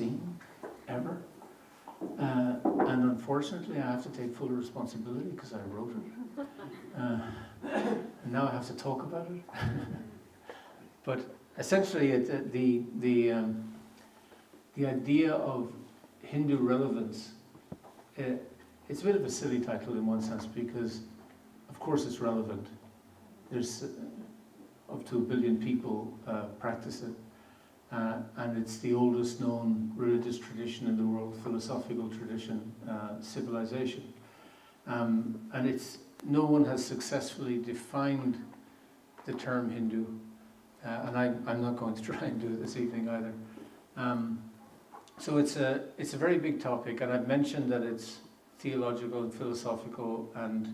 seen ever. And unfortunately, I have to take full responsibility because I wrote it. And now I have to talk about it. But essentially, the idea of Hindu relevance, it's a bit of a silly title in one sense because, of course, it's relevant. There's up to 1 billion people practice it. And it's the oldest known religious tradition in the world, philosophical tradition, civilization. And no one has successfully defined the term Hindu, and I'm not going to try and do it this evening either. So it's a very big topic, and I've mentioned that it's theological and philosophical and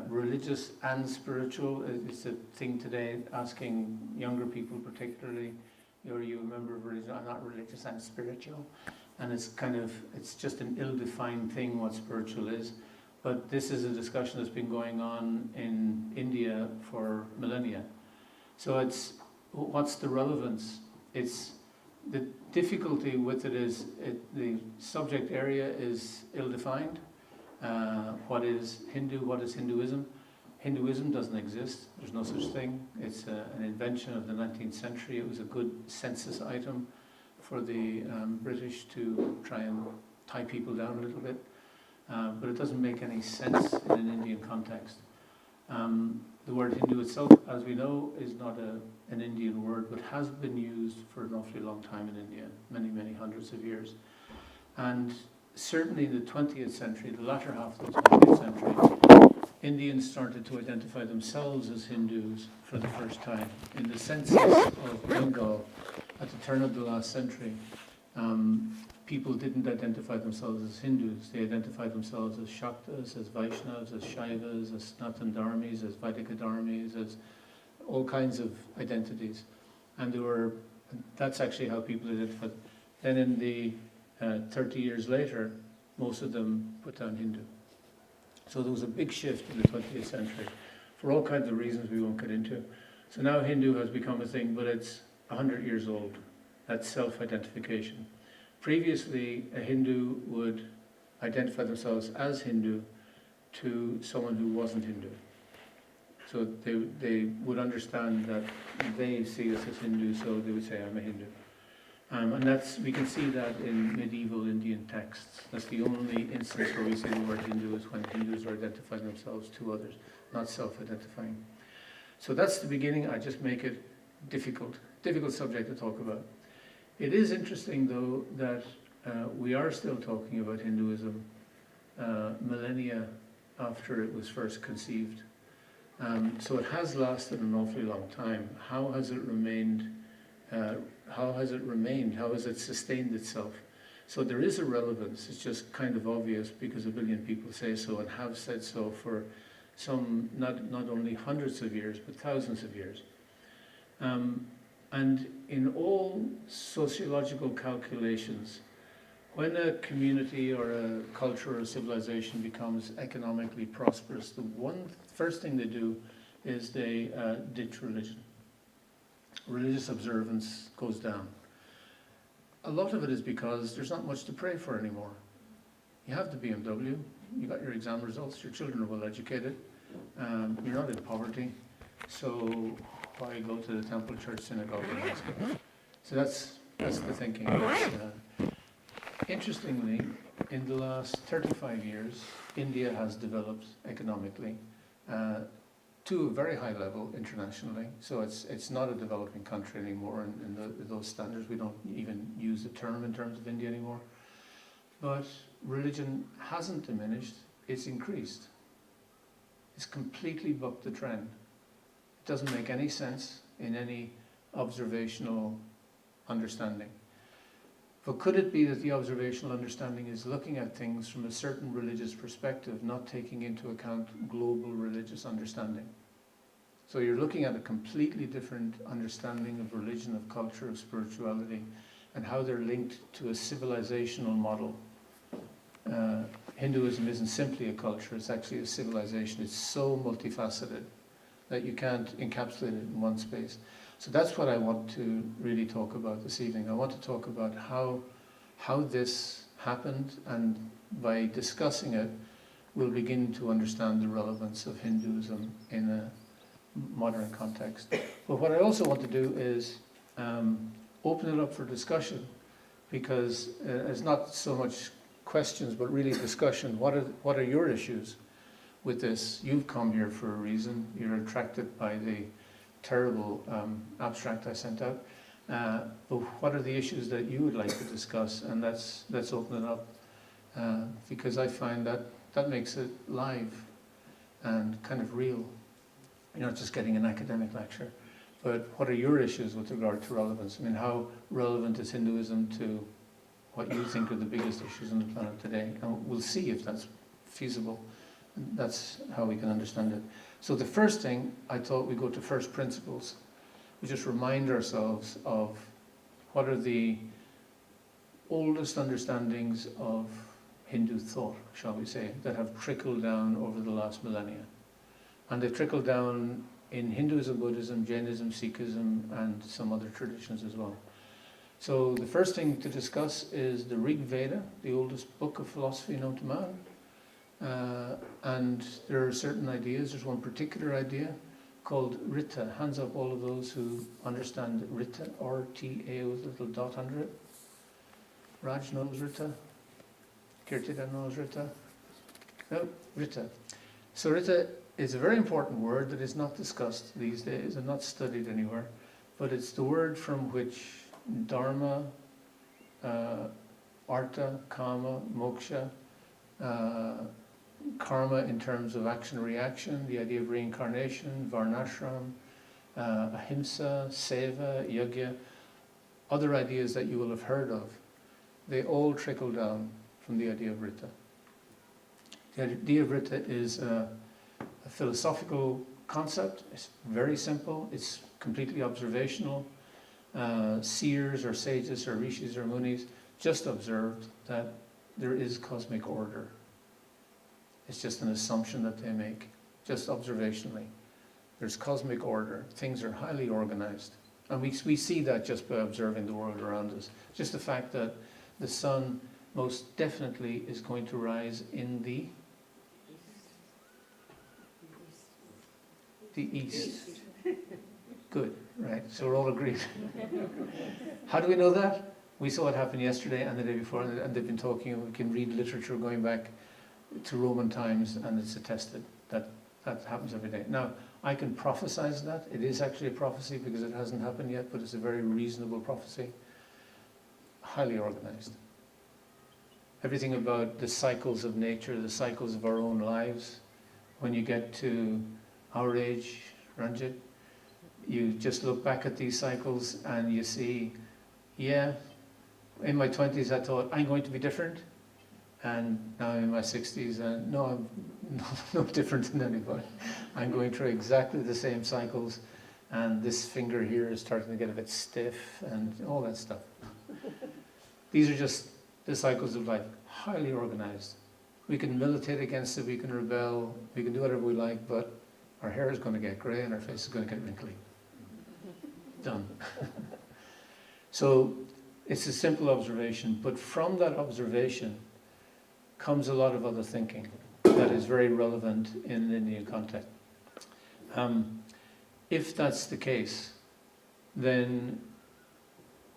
religious and spiritual. It's a thing today, asking younger people particularly, are you a member of religion? I'm not religious, I'm spiritual. And it's just an ill-defined thing what spiritual is. But this is a discussion that's been going on in India for millennia. So what's the relevance? The difficulty with it is the subject area is ill-defined. What is Hindu? What is Hinduism? Hinduism doesn't exist. There's no such thing. It's an invention of the 19th century. It was a good census item for the British to try and tie people down a little bit. But it doesn't make any sense in an Indian context. The word Hindu itself, as we know, is not an Indian word, but has been used for an awfully long time in India, many, many hundreds of years. And certainly in the 20th century, the latter half of the 20th century, Indians started to identify themselves as Hindus for the first time. In the census of Bengal at the turn of the last century, people didn't identify themselves as Hindus. They identified themselves as Shaktas, as Vaishnavas, as Shaivas, as Sanatan Dharmis, as Vaidika Dharmis, as all kinds of identities. And that's actually how people identified. Then in the 30 years later, most of them put down Hindu. So there was a big shift in the 20th century for all kinds of reasons we won't get into. So now Hindu has become a thing, but it's 100 years old. That's self-identification. Previously, a Hindu would identify themselves as Hindu to someone who wasn't Hindu. So they would understand that they see us as Hindu, so they would say, I'm a Hindu. And we can see that in medieval Indian texts. That's the only instance where we see the word Hindu is when Hindus are identifying themselves to others, not self-identifying. So that's the beginning. I just make it difficult subject to talk about. It is interesting, though, that we are still talking about Hinduism millennia after it was first conceived. So it has lasted an awfully long time. How has it remained? How has it sustained itself? So there is a relevance. It's just kind of obvious because 1 billion people say so and have said so for some, not only hundreds of years, but thousands of years. And in all sociological calculations, when a community or a culture or a civilization becomes economically prosperous, the first thing they do is they ditch religion. Religious observance goes down. A lot of it is because there's not much to pray for anymore. You have the BMW, you got your exam results, your children are well educated, you're not in poverty, so why go to the temple, church, synagogue, and mosque? So that's the thinking. Interestingly, in the last 35 years, India has developed economically to a very high level internationally. So it's not a developing country anymore in those standards. We don't even use the term in terms of India anymore. But religion hasn't diminished, it's increased. It's completely bucked the trend. It doesn't make any sense in any observational understanding. But could it be that the observational understanding is looking at things from a certain religious perspective, not taking into account global religious understanding? So you're looking at a completely different understanding of religion, of culture, of spirituality, and how they're linked to a civilizational model. Hinduism isn't simply a culture, it's actually a civilization. It's so multifaceted that you can't encapsulate it in one space. So that's what I want to really talk about this evening. I want to talk about how how this happened, and by discussing it, we'll begin to understand the relevance of Hinduism in a modern context. But what I also want to do is open it up for discussion, because it's not so much questions, but really discussion. What are your issues with this? You've come here for a reason. You're attracted by the terrible abstract I sent out. But what are the issues that you would like to discuss? And let's open it up, because I find that makes it live and kind of real. You're not just getting an academic lecture. But what are your issues with regard to relevance? I mean, how relevant is Hinduism to what you think are the biggest issues on the planet today? And we'll see if that's feasible. That's how we can understand it. So the first thing, I thought we'd go to first principles. We just remind ourselves of what are the oldest understandings of Hindu thought, shall we say, that have trickled down over the last millennia. And they've trickled down in Hinduism, Buddhism, Jainism, Sikhism, and some other traditions as well. So the first thing to discuss is the Rig Veda, the oldest book of philosophy known to man. And there are certain ideas. There's one particular idea called Rita. Hands up all of those who understand Rita, R-T-A with a little dot under it. Raj knows Rita. Kirtida knows Rita. No, Rita. So Rita is a very important word that is not discussed these days and not studied anywhere, but it's the word from which Dharma, Artha, Kama, Moksha, Karma in terms of action-reaction, the idea of reincarnation, Varnashram, Ahimsa, Seva, Yajna, other ideas that you will have heard of, they all trickle down from the idea of Rita. The idea of Rita is a philosophical concept. It's very simple. It's completely observational. Seers or sages or rishis or munis just observed that there is cosmic order. It's just an assumption that they make, just observationally. There's cosmic order. Things are highly organized. And we see that just by observing the world around us. Just the fact that the sun most definitely is going to rise in the east. Good, right, so we're all agreed. How do we know that? We saw it happen yesterday and the day before, and they've been talking, and we can read literature going back to Roman times, and it's attested that that happens every day. Now, I can prophesize that. It is actually a prophecy because it hasn't happened yet, but it's a very reasonable prophecy. Highly organized. Everything about the cycles of nature, the cycles of our own lives. When you get to our age, Ranjit, you just look back at these cycles and you see, yeah, in my 20s I thought, I'm going to be different. And now I'm in my 60s, and no, I'm no different than anybody. I'm going through exactly the same cycles, and this finger here is starting to get a bit stiff, and all that stuff. These are just the cycles of life, highly organized. We can militate against it, we can rebel, we can do whatever we like, but our hair is going to get grey and our face is going to get wrinkly. Done. So it's a simple observation, but from that observation comes a lot of other thinking that is very relevant in an Indian context. If that's the case, then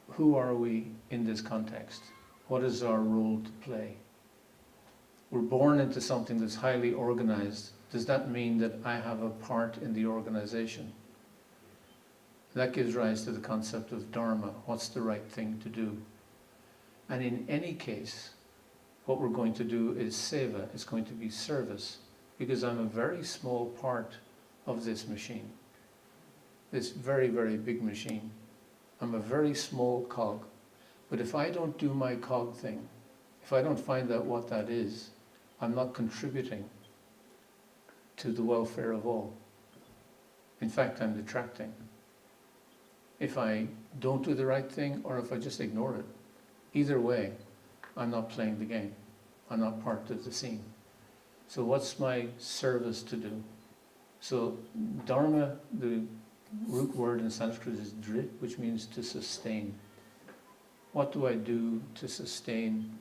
who are we in this context? What is our role to play? We're born into something that's highly organized. Does that mean that I have a part in the organization? That gives rise to the concept of dharma. What's the right thing to do? And in any case, what we're going to do is seva. It's going to be service, because I'm a very small part of this machine. This very, very big machine. I'm a very small cog. But if I don't do my cog thing, if I don't find out what that is, I'm not contributing to the welfare of all. In fact, I'm detracting. If I don't do the right thing, or if I just ignore it, either way, I'm not playing the game. I'm not part of the scene. So what's my service to do? So dharma, the root word in Sanskrit is drit, which means to sustain. what do I do to sustain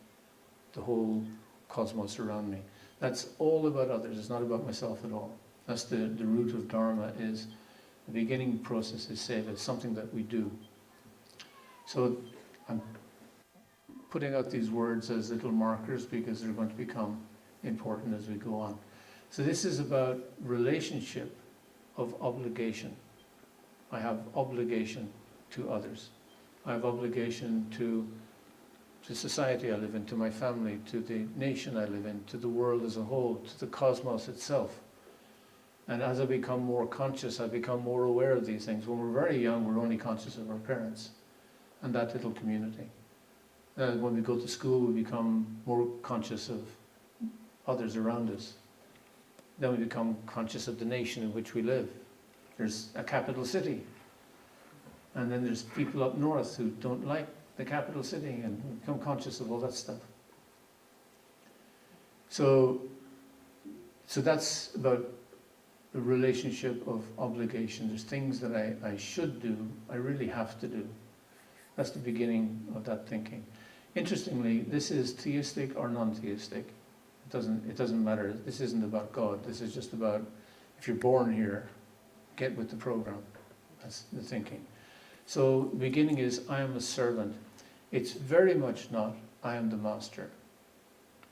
the whole cosmos around me? That's all about others, it's not about myself at all. That's the root of Dharma, is the beginning process is seva, it's something that we do. So I'm putting out these words as little markers because they're going to become important as we go on. So this is about relationship of obligation. I have obligation to others. I have obligation to society I live in, to my family, to the nation I live in, to the world as a whole, to the cosmos itself. And as I become more conscious, I become more aware of these things. When we're very young, we're only conscious of our parents and that little community. When we go to school, we become more conscious of others around us. Then we become conscious of the nation in which we live. There's a capital city. And then there's people up north who don't like the capital city and become conscious of all that stuff. So that's about the relationship of obligation. There's things that I should do, I really have to do. That's the beginning of that thinking. Interestingly, this is theistic or non-theistic. It doesn't matter. This isn't about God. This is just about, if you're born here, get with the program. That's the thinking. So the beginning is, I am a servant. It's very much not, I am the master.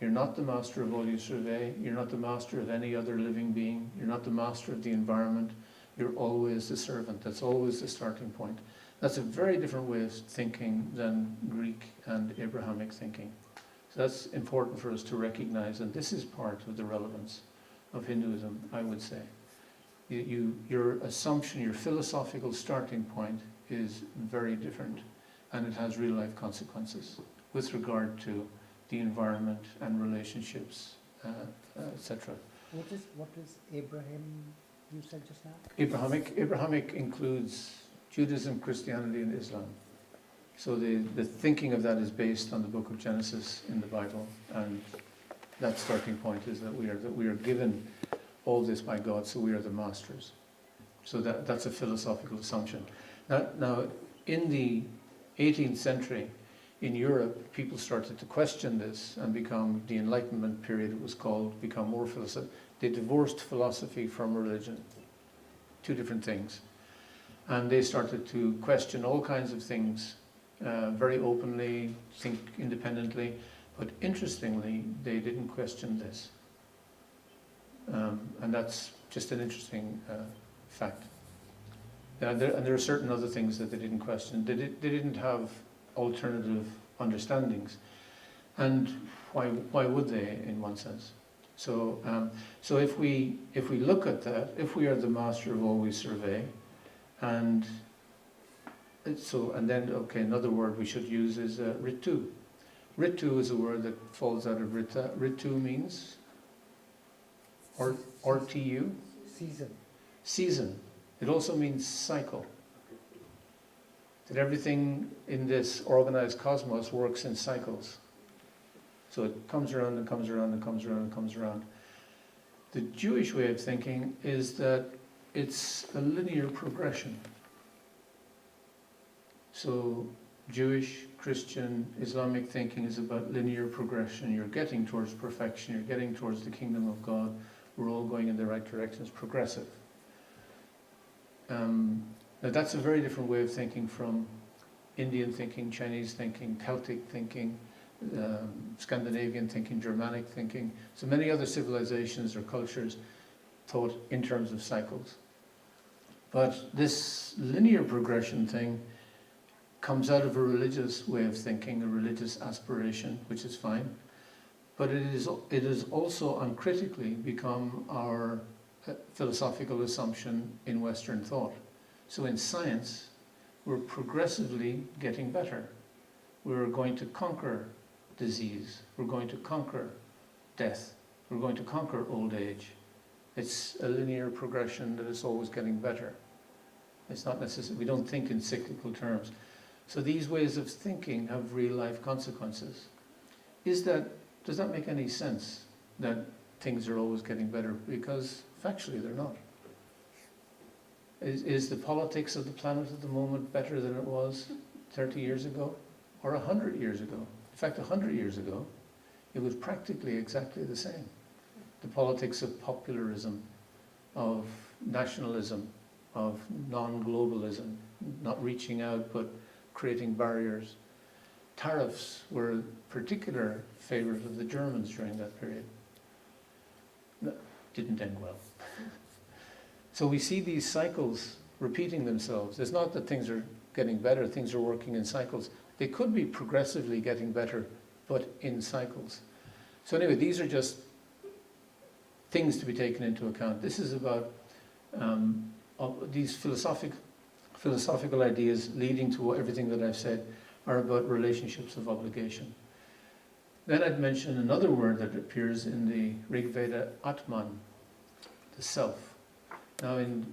You're not the master of all you survey. You're not the master of any other living being. You're not the master of the environment. You're always the servant. That's always the starting point. That's a very different way of thinking than Greek and Abrahamic thinking. So that's important for us to recognize, and this is part of the relevance of Hinduism, I would say. Your assumption, your philosophical starting point is very different, and it has real life consequences with regard to the environment and relationships, etc. What is Abraham, you said just now? Abrahamic includes Judaism, Christianity, and Islam. So the thinking of that is based on the book of Genesis in the Bible, and that starting point is that we are given all this by God, so we are the masters. So that's a philosophical assumption. Now, in the 18th century, in Europe, people started to question this and become, the Enlightenment period it was called, become more philosophical. They divorced philosophy from religion, two different things. And they started to question all kinds of things very openly, think independently, but interestingly, they didn't question this. And that's just an interesting fact. And there are certain other things that they didn't question. They didn't have alternative understandings. And why would they, in one sense? So if we look at that, if we are the master of all we survey, and then another word we should use is ritu. Ritu is a word that falls out of rita. Ritu means RTU? Season. Season. It also means cycle. That everything in this organized cosmos works in cycles. So it comes around and comes around and comes around and comes around. The Jewish way of thinking is that it's a linear progression. So Jewish, Christian, Islamic thinking is about linear progression. You're getting towards perfection, you're getting towards the kingdom of God. We're all going in the right direction. It's progressive. Now that's a very different way of thinking from Indian thinking, Chinese thinking, Celtic thinking, Scandinavian thinking, Germanic thinking. So many other civilizations or cultures thought in terms of cycles. But this linear progression thing comes out of a religious way of thinking, a religious aspiration, which is fine. But it is also uncritically become our philosophical assumption in Western thought. So in science, we're progressively getting better. We're going to conquer disease. We're going to conquer death. We're going to conquer old age. It's a linear progression that is always getting better. It's not necessary. We don't think in cyclical terms. So these ways of thinking have real life consequences. Does that make any sense, that things are always getting better? Because factually they're not. Is the politics of the planet at the moment better than it was 30 years ago? or 100 years ago. In fact, 100 years ago, it was practically exactly the same. The politics of popularism, of nationalism, of non-globalism, not reaching out but creating barriers. Tariffs were a particular favourite of the Germans during that period. That didn't end well. So we see these cycles repeating themselves. It's not that things are getting better, things are working in cycles. They could be progressively getting better, but in cycles. So anyway, these are just things to be taken into account. This is about these philosophical ideas leading to everything that I've said are about relationships of obligation. Then I'd mention another word that appears in the Rig Veda, Atman, the self. Now in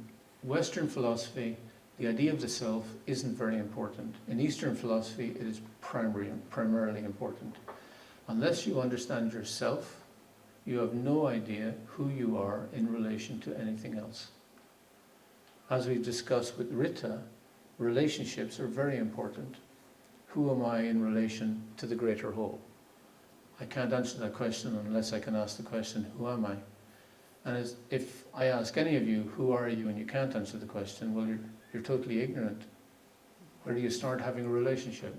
Western philosophy, the idea of the self isn't very important. In Eastern philosophy, it is primarily important. Unless you understand yourself, you have no idea who you are in relation to anything else. As we've discussed with Rita, relationships are very important. Who am I in relation to the greater whole? I can't answer that question unless I can ask the question, who am I? And if I ask any of you, who are you, and you can't answer the question, well, you're totally ignorant. Where do you start having a relationship?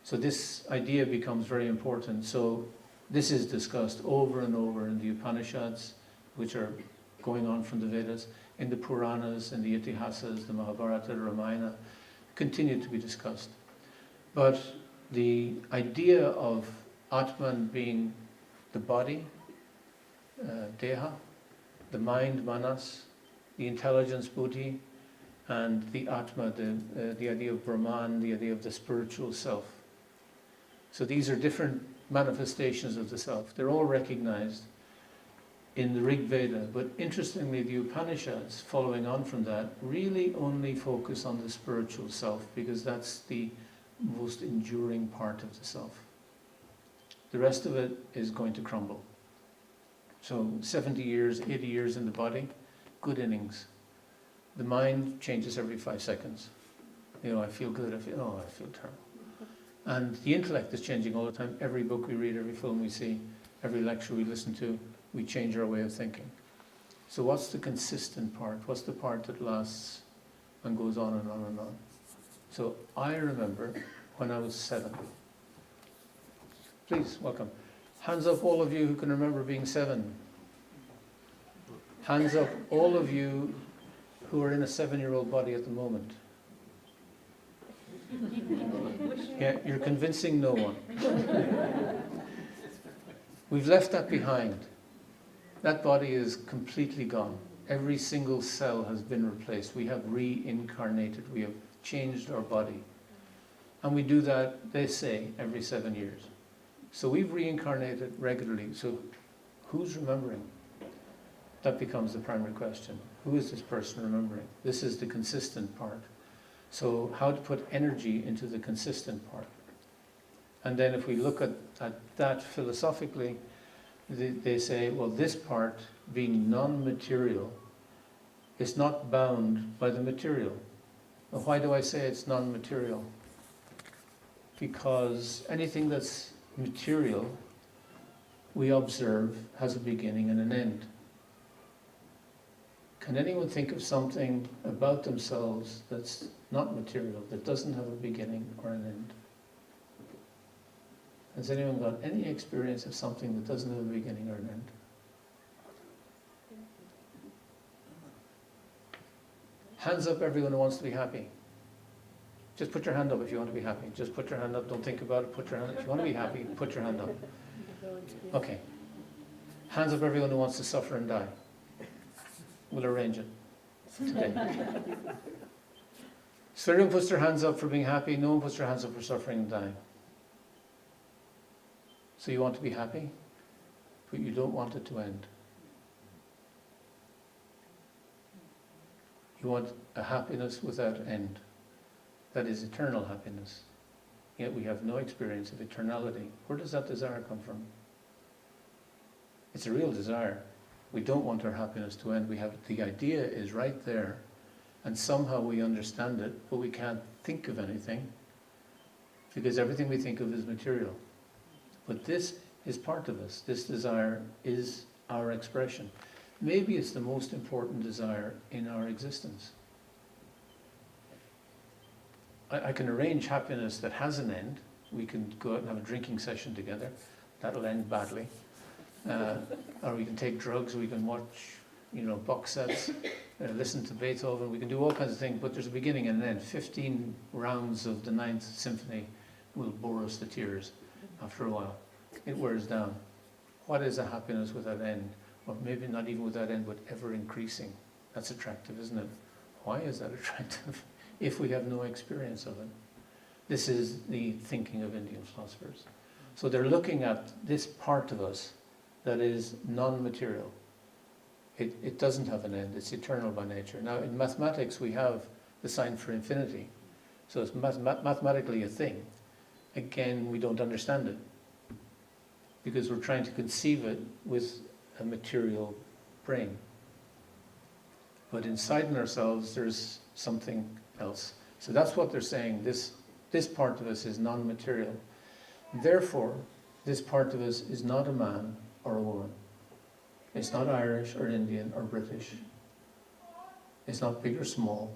So this idea becomes very important. So this is discussed over and over in the Upanishads, which are going on from the Vedas, in the Puranas, in the Itihasas, the Mahabharata, the Ramayana, continue to be discussed. But the idea of Atman being the body, Deha, the mind, Manas, the intelligence, Buddhi, and the Atma, the idea of Brahman, the idea of the spiritual self. So these are different manifestations of the self. They're all recognized in the Rig Veda, but interestingly the Upanishads, following on from that, really only focus on the spiritual self because that's the most enduring part of the self. The rest of it is going to crumble. So 70 years, 80 years in the body, good innings. The mind changes every 5 seconds. You know, I feel good, I feel terrible. And the intellect is changing all the time. Every book we read, every film we see, every lecture we listen to, we change our way of thinking. So what's the consistent part? What's the part that lasts and goes on and on and on? So I remember when I was 7. Please, welcome. Hands up all of you who can remember being 7. Hands up all of you who are in a 7-year-old body at the moment. Yeah, you're convincing no one. We've left that behind. That body is completely gone. Every single cell has been replaced. We have reincarnated. We have changed our body. And we do that, they say, every 7 years. So we've reincarnated regularly. So who's remembering? That becomes the primary question. Who is this person remembering? This is the consistent part. So how to put energy into the consistent part. And then if we look at that philosophically, they say, well, this part, being non-material, is not bound by the material. Now, why do I say it's non-material? Because anything that's material, we observe, has a beginning and an end. Can anyone think of something about themselves that's not material, that doesn't have a beginning or an end? Has anyone got any experience of something that doesn't have a beginning or an end? Hands up everyone who wants to be happy. Just put your hand up if you want to be happy. Just put your hand up, don't think about it, put your hand up. If you want to be happy, put your hand up. Okay. Hands up everyone who wants to suffer and die. We'll arrange it today. So everyone puts their hands up for being happy, no one puts their hands up for suffering and dying. So you want to be happy, but you don't want it to end. You want a happiness without end. That is eternal happiness. Yet we have no experience of eternality. Where does that desire come from? It's a real desire. We don't want our happiness to end. The idea is right there, and somehow we understand it, but we can't think of anything because everything we think of is material. But this is part of us. This desire is our expression. Maybe it's the most important desire in our existence. I can arrange happiness that has an end. We can go out and have a drinking session together. That'll end badly. Or we can take drugs, we can watch, box sets, listen to Beethoven. We can do all kinds of things, but there's a beginning and an end. 15 rounds of the Ninth Symphony will bore us to tears after a while. It wears down. What is a happiness without end? Or maybe not even without end, but ever increasing. That's attractive, isn't it? Why is that attractive? If we have no experience of it. This is the thinking of Indian philosophers. So they're looking at this part of us that is non-material. It doesn't have an end, it's eternal by nature. Now in mathematics we have the sign for infinity. So it's mathematically a thing. Again, we don't understand it. Because we're trying to conceive it with a material brain. But inside in ourselves there's something else. So that's what they're saying. This part of us is non-material. Therefore, this part of us is not a man or a woman. It's not Irish or Indian or British. It's not big or small.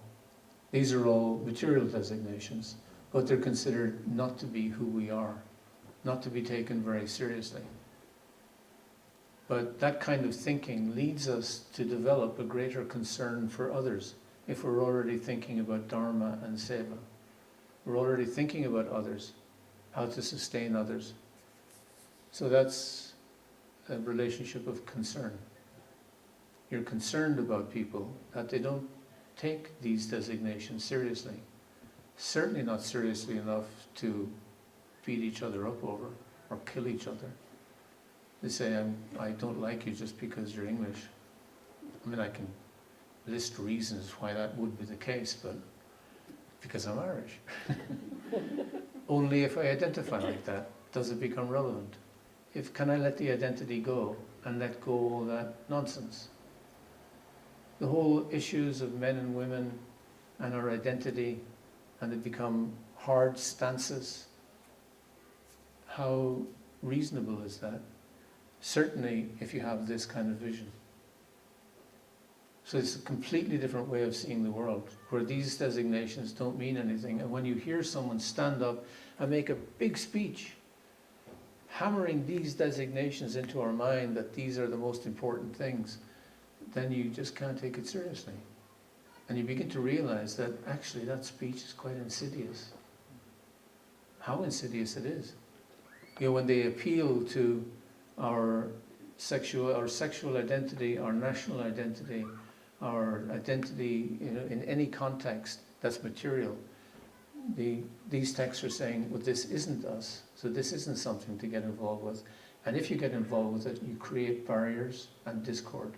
These are all material designations, but they're considered not to be who we are, not to be taken very seriously. But that kind of thinking leads us to develop a greater concern for others if we're already thinking about Dharma and Seva. We're already thinking about others, how to sustain others. So that's a relationship of concern. You're concerned about people, that they don't take these designations seriously. Certainly not seriously enough to beat each other up over or kill each other. They say, I don't like you just because you're English. I mean, I can list reasons why that would be the case, but because I'm Irish. Only if I identify like that does it become relevant. Can I let the identity go and let go all that nonsense? The whole issues of men and women and our identity, and they become hard stances. How reasonable is that? Certainly if you have this kind of vision. So it's a completely different way of seeing the world, where these designations don't mean anything. And when you hear someone stand up and make a big speech, hammering these designations into our mind that these are the most important things, then you just can't take it seriously. And you begin to realize that actually that speech is quite insidious. How insidious it is. When they appeal to our sexual identity, our national identity, our identity in any context that's material, these texts are saying, well, this isn't us, so this isn't something to get involved with. And if you get involved with it, you create barriers and discord.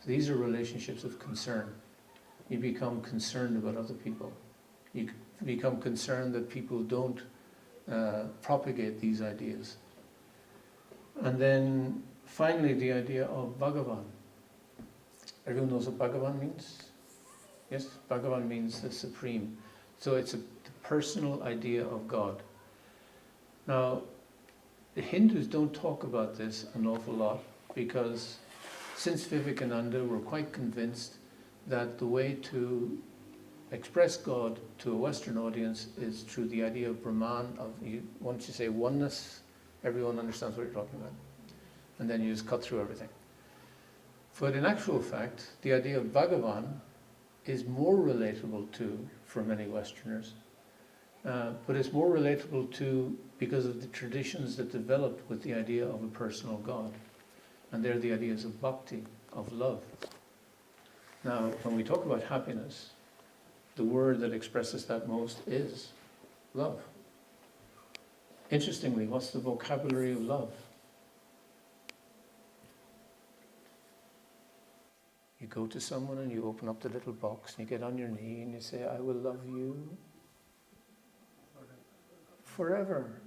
So these are relationships of concern. You become concerned about other people. You become concerned that people don't propagate these ideas. And then finally the idea of Bhagavan. Everyone knows what Bhagavan means? Yes, Bhagavan means the supreme. So it's the personal idea of God. Now, the Hindus don't talk about this an awful lot because since Vivekananda we're quite convinced that the way to express God to a Western audience is through the idea of Brahman, once you say oneness, everyone understands what you're talking about. And then you just cut through everything. But in actual fact, the idea of Bhagavan is more relatable for many Westerners. But it's more relatable because of the traditions that developed with the idea of a personal God. And they're the ideas of bhakti, of love. Now, when we talk about happiness, the word that expresses that most is love. Interestingly, what's the vocabulary of love? You go to someone and you open up the little box and you get on your knee and you say, I will love you forever,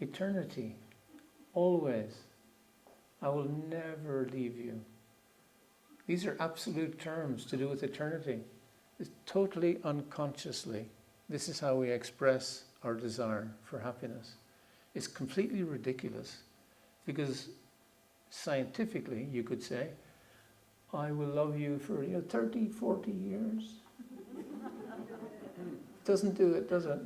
eternity, always. I will never leave you. These are absolute terms to do with eternity. It's totally unconsciously This is how we express our desire for happiness. It's completely ridiculous because scientifically you could say, I will love you for 30, 40 years. Doesn't do it, does it?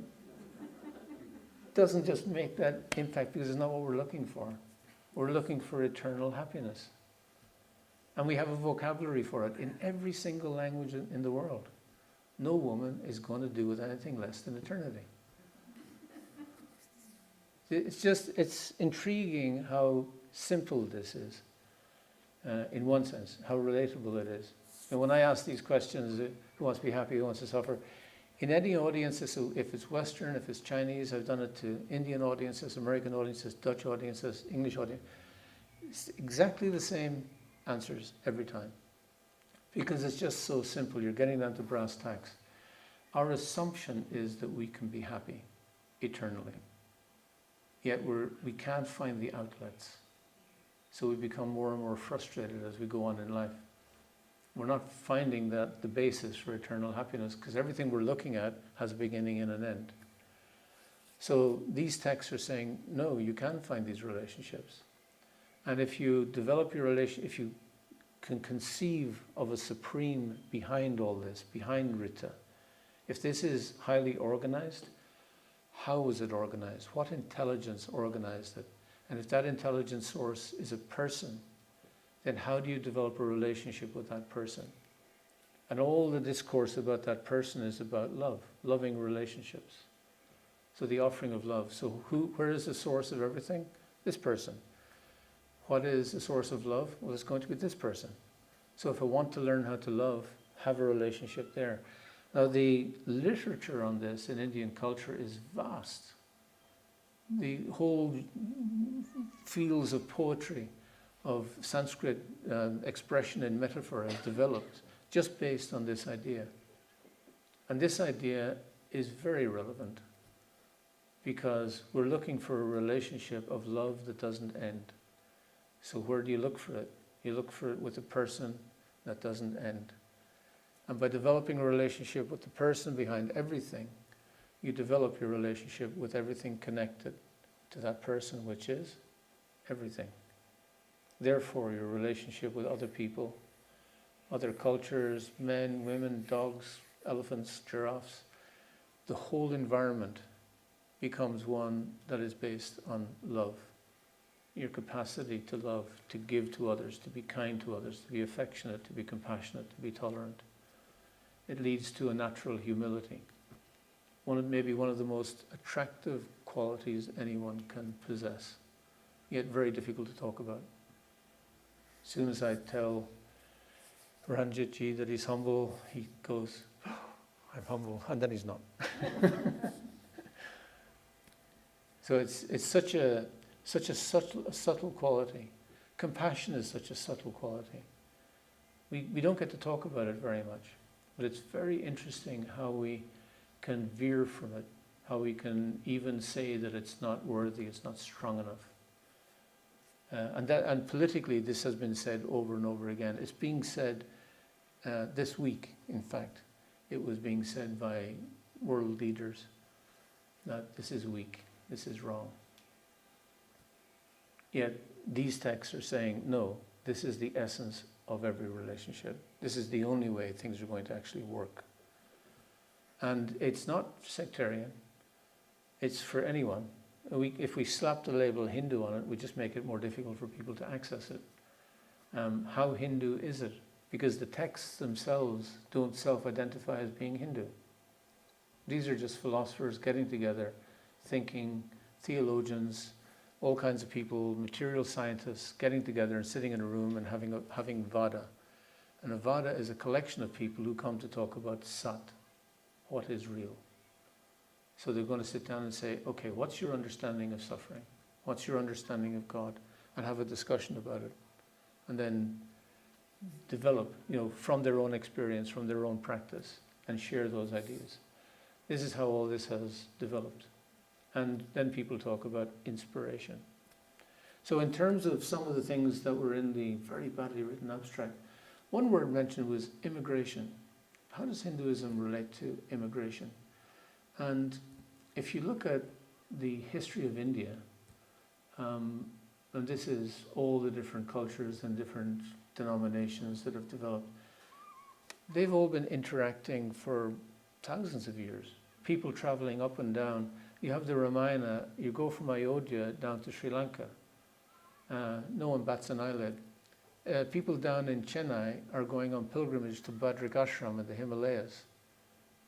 Doesn't just make that impact because it's not what we're looking for. We're looking for eternal happiness. And we have a vocabulary for it in every single language in the world. No woman is going to do with anything less than eternity. It's intriguing how simple this is, in one sense, how relatable it is. And when I ask these questions, who wants to be happy, who wants to suffer, in any audience, if it's Western, if it's Chinese, I've done it to Indian audiences, American audiences, Dutch audiences, English audiences, it's exactly the same answers every time. Because it's just so simple, you're getting down to brass tacks. Our assumption is that we can be happy eternally. Yet we can't find the outlets. So we become more and more frustrated as we go on in life. We're not finding that the basis for eternal happiness because everything we're looking at has a beginning and an end. So these texts are saying, no, you can find these relationships. And if you develop your relation, if you can conceive of a supreme behind all this, behind Rita, if this is highly organized, how was it organized? What intelligence organized it? And if that intelligence source is a person, then how do you develop a relationship with that person? And all the discourse about that person is about love, loving relationships. So the offering of love. So where is the source of everything? This person. What is the source of love? Well, it's going to be this person. So if I want to learn how to love, have a relationship there. Now the literature on this in Indian culture is vast. The whole fields of poetry, of Sanskrit expression and metaphor has developed just based on this idea. And this idea is very relevant because we're looking for a relationship of love that doesn't end. So where do you look for it? You look for it with a person that doesn't end. And by developing a relationship with the person behind everything, you develop your relationship with everything connected to that person, which is everything. Therefore, your relationship with other people, other cultures, men, women, dogs, elephants, giraffes, the whole environment becomes one that is based on love. Your capacity to love, to give to others, to be kind to others, to be affectionate, to be compassionate, to be tolerant. It leads to a natural humility. Maybe one of the most attractive qualities anyone can possess, yet very difficult to talk about. As soon as I tell Ranjitji that he's humble, he goes, oh, I'm humble, and then he's not. So it's such a subtle quality. Compassion is such a subtle quality. We don't get to talk about it very much, but it's very interesting how we can veer from it, how we can even say that it's not worthy, it's not strong enough. And politically, this has been said over and over again. It's being said this week, in fact. It was being said by world leaders that this is weak, this is wrong. Yet these texts are saying, no, this is the essence of every relationship. This is the only way things are going to actually work. And it's not sectarian. It's for anyone. If we slap the label Hindu on it, we just make it more difficult for people to access it. How Hindu is it? Because the texts themselves don't self-identify as being Hindu. These are just philosophers getting together, thinking, theologians, all kinds of people, material scientists, getting together and sitting in a room and having Vada. And a Vada is a collection of people who come to talk about Sat, what is real. So they're going to sit down and say, okay, what's your understanding of suffering? What's your understanding of God? And have a discussion about it. And then develop, from their own experience, from their own practice, and share those ideas. This is how all this has developed. And then people talk about inspiration. So in terms of some of the things that were in the very badly written abstract, one word mentioned was immigration. How does Hinduism relate to immigration? And if you look at the history of India, and this is all the different cultures and different denominations that have developed, they've all been interacting for thousands of years. People traveling up and down. You have the Ramayana, you go from Ayodhya down to Sri Lanka. No one bats an eyelid. People down in Chennai are going on pilgrimage to Badrik Ashram in the Himalayas.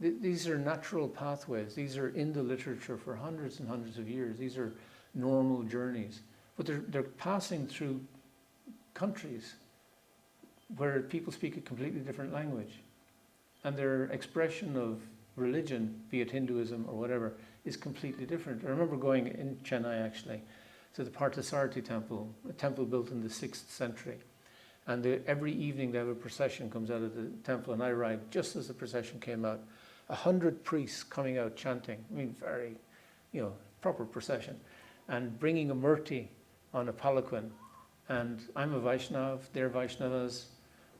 These are natural pathways. These are in the literature for hundreds and hundreds of years. These are normal journeys. But they're passing through countries where people speak a completely different language. And their expression of religion, be it Hinduism or whatever, is completely different. I remember going in Chennai actually to the Parthasarathi temple, a temple built in the 6th century. And every evening they have a procession comes out of the temple, and I arrived just as the procession came out. 100 priests coming out chanting, I mean very, proper procession, and bringing a murti on a palanquin. And I'm a Vaishnav, they're Vaishnavas.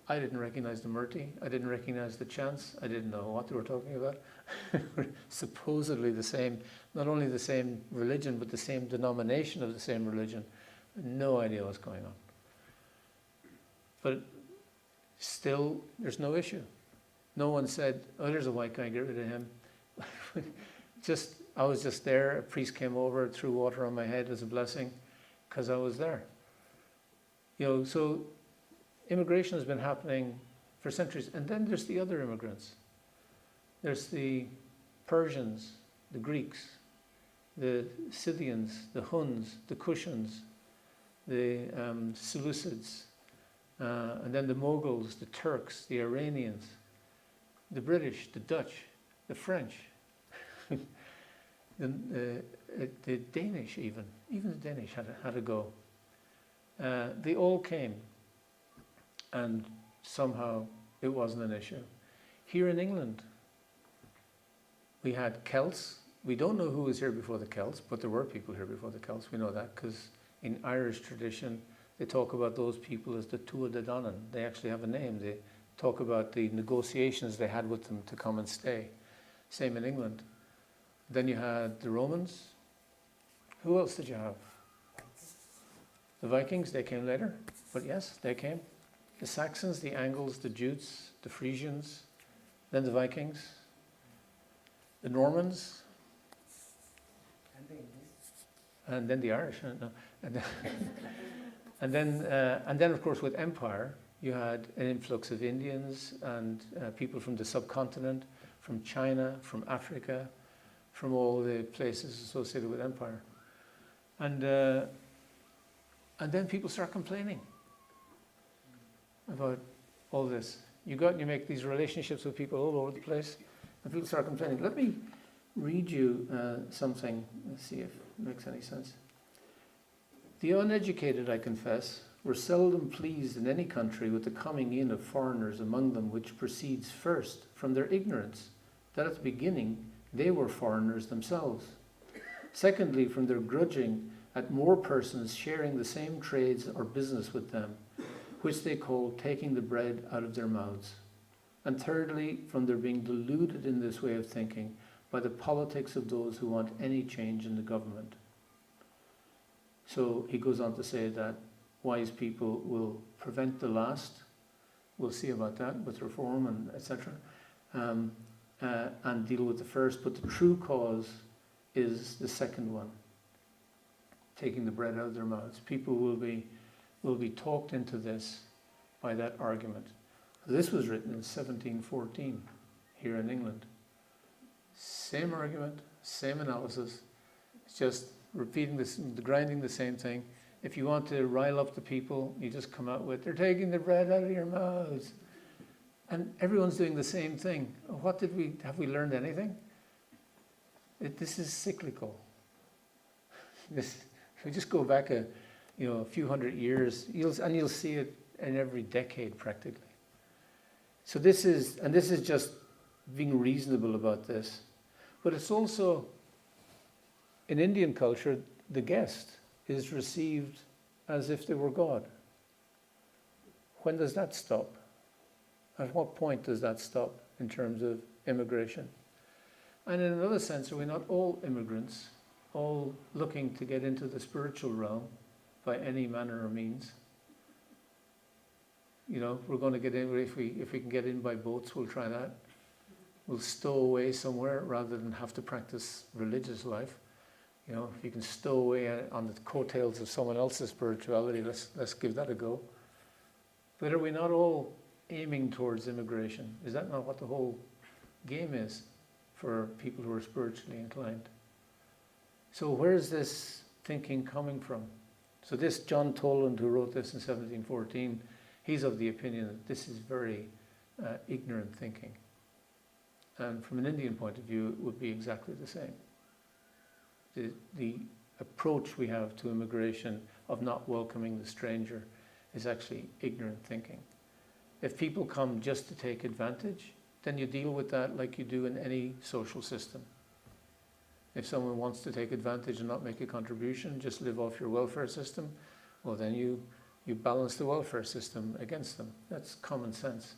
I didn't recognize the murti, I didn't recognize the chants, I didn't know what they were talking about. Supposedly the same, not only the same religion, but the same denomination of the same religion. No idea what's going on. But still, there's no issue. No one said, oh, there's a white guy, get rid of him. I was just there, a priest came over, threw water on my head as a blessing, because I was there. So immigration has been happening for centuries. And then there's the other immigrants. There's the Persians, the Greeks, the Scythians, the Huns, the Kushans, the Seleucids, and then the Mughals, the Turks, the Iranians, the British, the Dutch, the French, the Danish even the Danish had a go. They all came, and somehow it wasn't an issue. Here in England, we had Celts. We don't know who was here before the Celts, but there were people here before the Celts. We know that because in Irish tradition, they talk about those people as the Tuatha De Danann. They actually have a name. They talk about the negotiations they had with them to come and stay. Same in England. Then you had the Romans. Who else did you have? The Vikings, they came later, but yes, they came. The Saxons, the Angles, the Jutes, the Frisians, then the Vikings, the Normans, and then the Irish. No. And then, of course, with Empire, you had an influx of Indians and people from the subcontinent, from China, from Africa, from all the places associated with Empire. And then people start complaining about all this. You make these relationships with people all over the place, and people start complaining. Let me read you something. Let's see if it makes any sense. The uneducated, I confess, were seldom pleased in any country with the coming in of foreigners among them, which proceeds first from their ignorance, that at the beginning they were foreigners themselves. Secondly, from their grudging at more persons sharing the same trades or business with them, which they call taking the bread out of their mouths. And thirdly, from their being deluded in this way of thinking by the politics of those who want any change in the government. So he goes on to say that wise people will prevent the last. We'll see about that with reform and etc. And deal with the first. But the true cause is the second one, taking the bread out of their mouths. People will be talked into this by that argument. This was written in 1714 here in England. Same argument, same analysis. It's just repeating this, grinding the same thing. If you want to rile up the people, you just come out with, they're taking the bread out of your mouths. And everyone's doing the same thing. Have we learned anything? This is cyclical. If we just go back a few hundred years, you'll see it in every decade practically. So this is just being reasonable about this. But it's also, in Indian culture, the guest is received as if they were God. When does that stop? At what point does that stop in terms of immigration? And in another sense, are we not all immigrants, all looking to get into the spiritual realm by any manner or means? You know, we're going to get in, if we can get in by boats, we'll try that. We'll stow away somewhere rather than have to practice religious life. You know, if you can stow away on the coattails of someone else's spirituality, let's give that a go. But are we not all aiming towards immigration? Is that not what the whole game is for people who are spiritually inclined? So where's this thinking coming from? So this John Toland, who wrote this in 1714, he's of the opinion that this is very ignorant thinking. And from an Indian point of view, it would be exactly the same. The approach we have to immigration of not welcoming the stranger is actually ignorant thinking. If people come just to take advantage, then you deal with that like you do in any social system. If someone wants to take advantage and not make a contribution, just live off your welfare system, well then you balance the welfare system against them. That's common sense.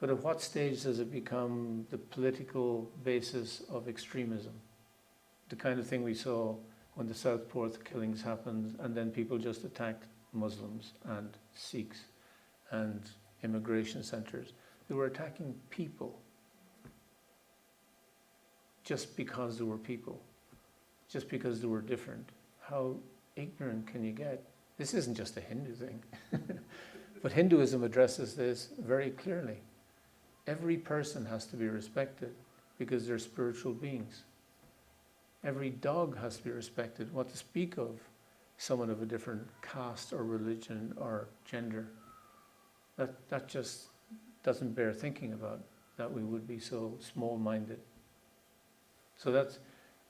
But at what stage does it become the political basis of extremism? The kind of thing we saw when the Southport killings happened, and then people just attacked Muslims and Sikhs and immigration centres. They were attacking people just because they were people, just because they were different. How ignorant can you get? This isn't just a Hindu thing. But Hinduism addresses this very clearly. Every person has to be respected because they're spiritual beings. Every dog has to be respected. What to speak of someone of a different caste or religion or gender? That just doesn't bear thinking about, that we would be so small-minded. So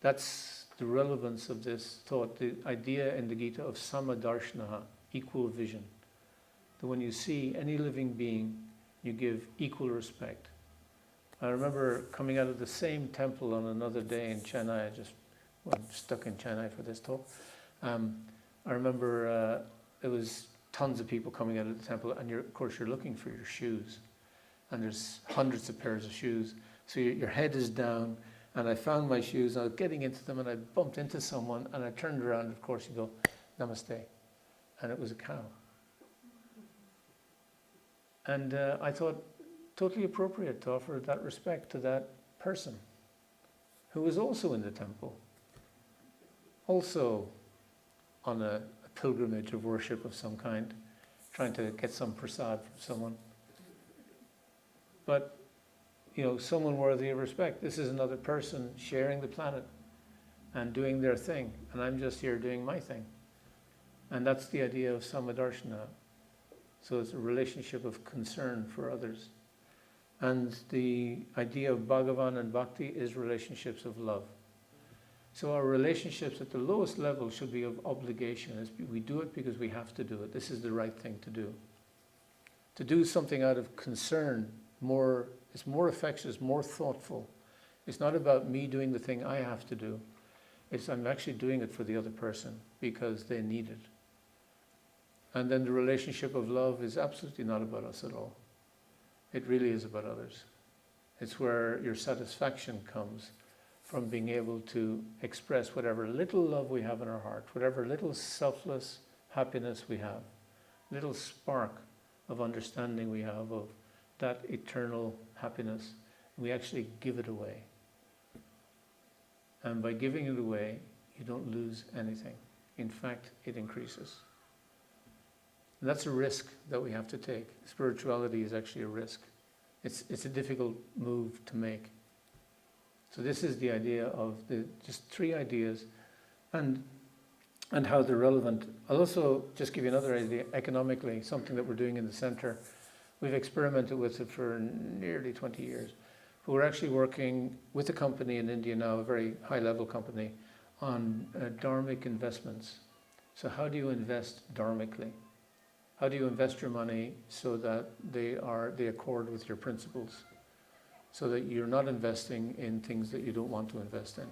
that's the relevance of this thought, the idea in the Gita of samadarshana, equal vision. That when you see any living being, you give equal respect. I remember coming out of the same temple on another day in Chennai. I'm stuck in Chennai for this talk. I remember there was tons of people coming out of the temple, and of course you're looking for your shoes. And there's hundreds of pairs of shoes. So your head is down, and I found my shoes, and I was getting into them, and I bumped into someone, and I turned around, and of course you go, namaste. And it was a cow. And I thought, totally appropriate to offer that respect to that person who was also in the temple, also on a pilgrimage of worship of some kind, trying to get some prasad from someone. But, you know, someone worthy of respect. This is another person sharing the planet and doing their thing, and I'm just here doing my thing. And that's the idea of samadarshana. So it's a relationship of concern for others. And the idea of Bhagavan and Bhakti is relationships of love. So our relationships at the lowest level should be of obligation. We do it because we have to do it. This is the right thing to do. To do something out of concern, it's more affectionate, more thoughtful. It's not about me doing the thing I have to do. I'm actually doing it for the other person because they need it. And then the relationship of love is absolutely not about us at all. It really is about others. It's where your satisfaction comes from being able to express whatever little love we have in our heart, whatever little selfless happiness we have, little spark of understanding we have of that eternal happiness. We actually give it away. And by giving it away, you don't lose anything. In fact, it increases. And that's a risk that we have to take. Spirituality is actually a risk. It's a difficult move to make. So this is the idea of just three ideas and how they're relevant. I'll also just give you another idea economically, something that we're doing in the centre. We've experimented with it for nearly 20 years. But we're actually working with a company in India now, a very high-level company, on dharmic investments. So how do you invest dharmically? How do you invest your money so that they accord with your principles? So that you're not investing in things that you don't want to invest in.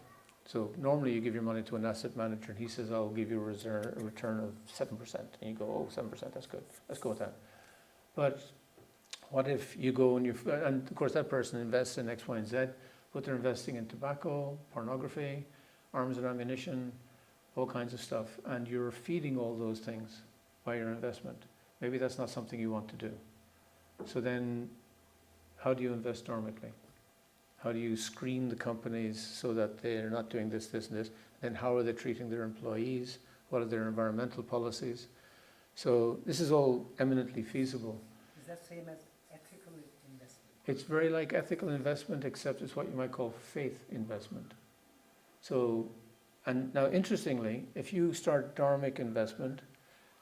So normally you give your money to an asset manager and he says, I'll give you a return of 7%. And you go, oh, 7%, that's good. Let's go with that. But what if you go and of course that person invests in X, Y, and Z, but they're investing in tobacco, pornography, arms and ammunition, all kinds of stuff, and you're feeding all those things by your investment. Maybe that's not something you want to do. So then, how do you invest dharmically? How do you screen the companies so that they're not doing this, this, and this? Then how are they treating their employees? What are their environmental policies? So this is all eminently feasible. Is that same as ethical investment? It's very like ethical investment, except it's what you might call faith investment. So, and now interestingly, if you start dharmic investment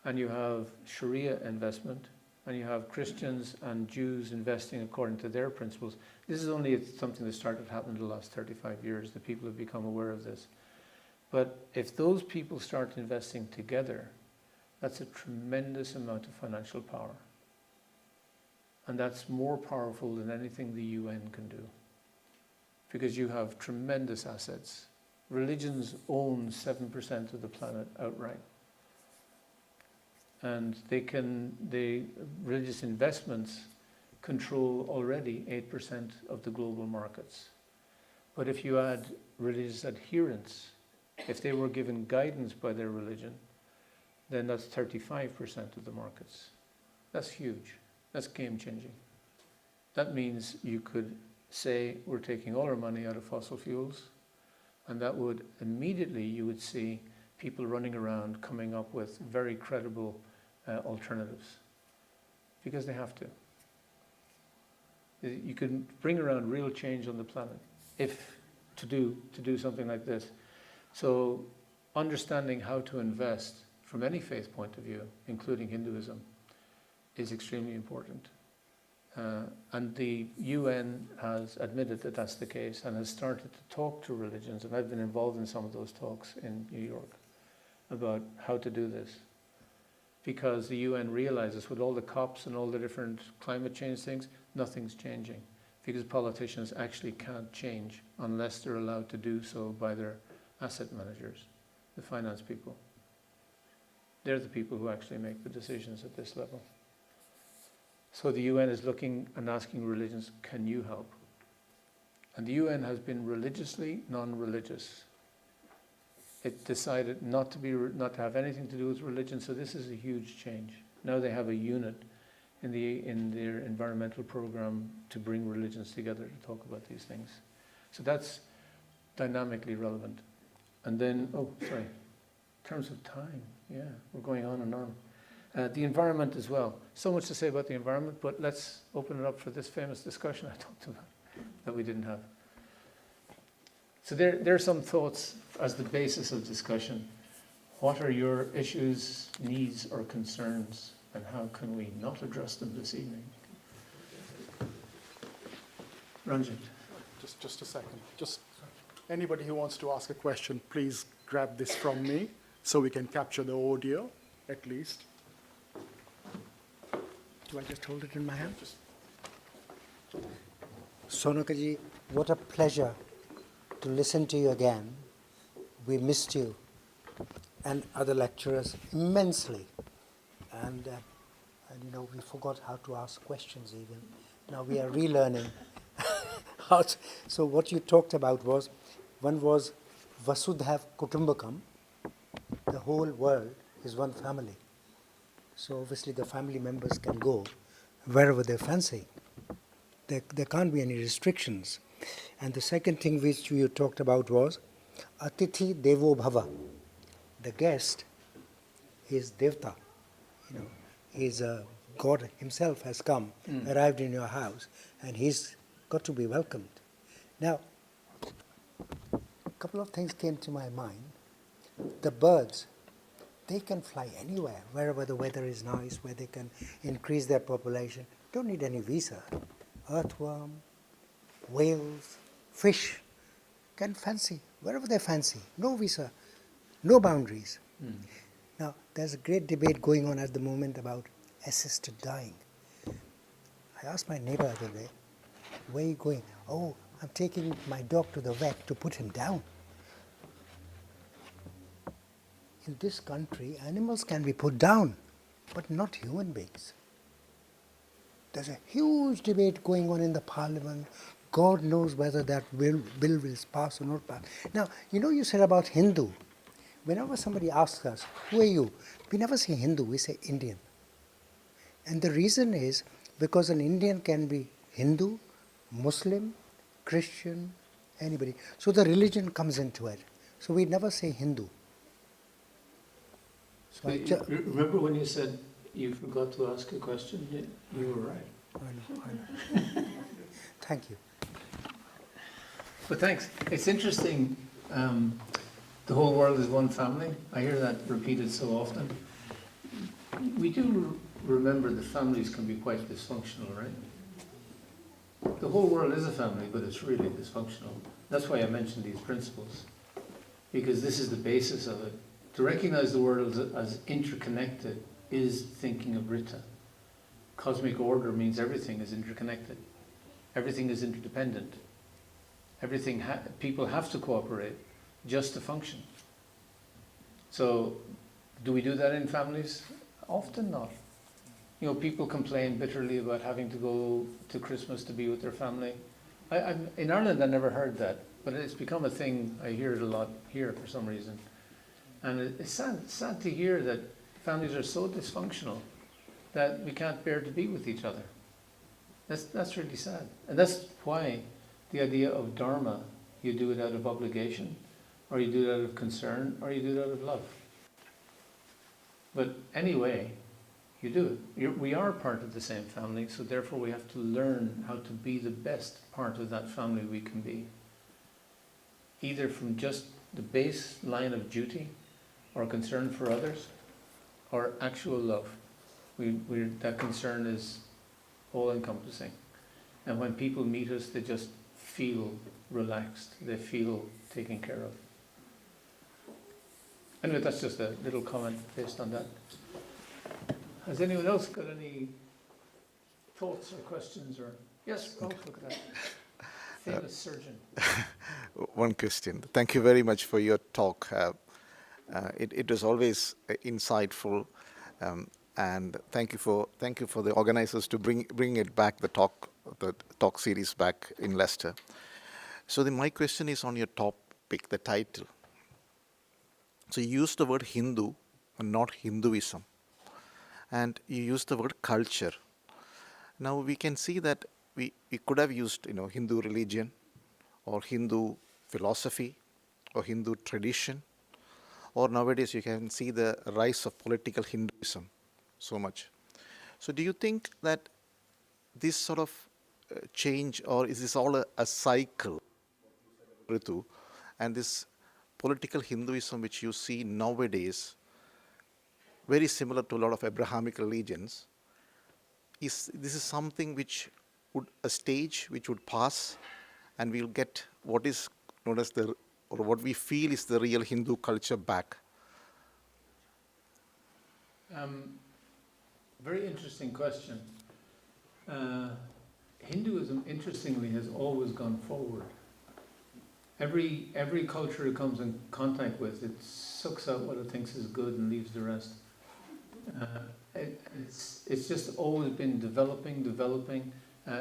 and you have Sharia investment and you have Christians and Jews investing according to their principles, this is only something that started happening in the last 35 years, that people have become aware of this. But if those people start investing together, that's a tremendous amount of financial power. And that's more powerful than anything the UN can do. Because you have tremendous assets. Religions own 7% of the planet outright. And the religious investments control already 8% of the global markets. But if you add religious adherents, if they were given guidance by their religion, then that's 35% of the markets. That's huge. That's game-changing. That means you could say, we're taking all our money out of fossil fuels, and that would immediately, you would see people running around coming up with very credible alternatives, because they have to. You can bring around real change on the planet if to do something like this. So understanding how to invest from any faith point of view, including Hinduism, is extremely important. And the UN has admitted that that's the case and has started to talk to religions, and I've been involved in some of those talks in New York about how to do this. Because the UN realizes with all the COPs and all the different climate change things, nothing's changing. Because politicians actually can't change unless they're allowed to do so by their asset managers, the finance people. They're the people who actually make the decisions at this level. So the UN is looking and asking religions, can you help? And the UN has been religiously non-religious. It decided not to have anything to do with religion, so this is a huge change. Now they have a unit in their environmental program to bring religions together to talk about these things. So that's dynamically relevant. And then, in terms of time, yeah, we're going on and on. The environment as well. So much to say about the environment, but let's open it up for this famous discussion I talked about that we didn't have. So there are some thoughts as the basis of discussion. What are your issues, needs, or concerns, and how can we not address them this evening? Ranjit. Just a second. Just anybody who wants to ask a question, please grab this from me so we can capture the audio, at least. Do I just hold it in my hand? Shaunaka ji, what a pleasure to listen to you again. We missed you and other lecturers immensely. And we forgot how to ask questions even. Now we are relearning. So what you talked about was, one was Vasudhaiv Kutumbakam, the whole world is one family. So obviously the family members can go wherever they fancy. There can't be any restrictions. And the second thing which you talked about was Atithi Devo Bhava. The guest is Devta. He's God himself has come, arrived in your house, and he's got to be welcomed. Now, a couple of things came to my mind. The birds, they can fly anywhere, wherever the weather is nice, where they can increase their population. Don't need any visa. Earthworm, whales, fish can fancy, wherever they fancy. No visa, no boundaries. Now, there's a great debate going on at the moment about assisted dying. I asked my neighbor the other day, where are you going? Oh, I'm taking my dog to the vet to put him down. In this country, animals can be put down, but not human beings. There's a huge debate going on in the parliament. God knows whether that will pass or not pass. Now, you said about Hindu. Whenever somebody asks us, who are you? We never say Hindu, we say Indian. And the reason is because an Indian can be Hindu, Muslim, Christian, anybody. So the religion comes into it. So we never say Hindu. So Remember when you said you forgot to ask a question? You were right. I know. Thank you. But thanks. It's interesting. The whole world is one family. I hear that repeated so often. We do remember that families can be quite dysfunctional, right? The whole world is a family, but it's really dysfunctional. That's why I mentioned these principles, because this is the basis of it. To recognize the world as interconnected is thinking of Rita. Cosmic order means everything is interconnected. Everything is interdependent. People have to cooperate just to function. So, do we do that in families? Often not. People complain bitterly about having to go to Christmas to be with their family. In Ireland, I never heard that, but it's become a thing. I hear it a lot here for some reason. And it's sad to hear that families are so dysfunctional that we can't bear to be with each other. That's really sad. And that's why the idea of dharma, you do it out of obligation, or you do it out of concern, or you do it out of love. But anyway, you do it. We are part of the same family, so therefore we have to learn how to be the best part of that family we can be. Either from just the base line of duty, or concern for others, or actual love. That concern is all-encompassing. And when people meet us, they just feel relaxed. They feel taken care of. Anyway, that's just a little comment based on that. Has anyone else got any thoughts or questions? Or yes, look at that. Famous surgeon. One question. Thank you very much for your talk. It was always insightful, and thank you for the organizers to bring it back, the talk series back in Leicester. So my question is on your topic, the title. So you used the word Hindu and not Hinduism, and you used the word culture. Now we can see that we could have used Hindu religion, or Hindu philosophy, or Hindu tradition. Or nowadays you can see the rise of political Hinduism so much. So do you think that this sort of change, or is this all a cycle, Ritu, and this political Hinduism which you see nowadays, very similar to a lot of Abrahamic religions, this is something which a stage which would pass, and we'll get what is known as or what we feel is the real Hindu culture back? Very interesting question. Hinduism, interestingly, has always gone forward. Every culture it comes in contact with, it sucks out what it thinks is good and leaves the rest. It's just always been developing,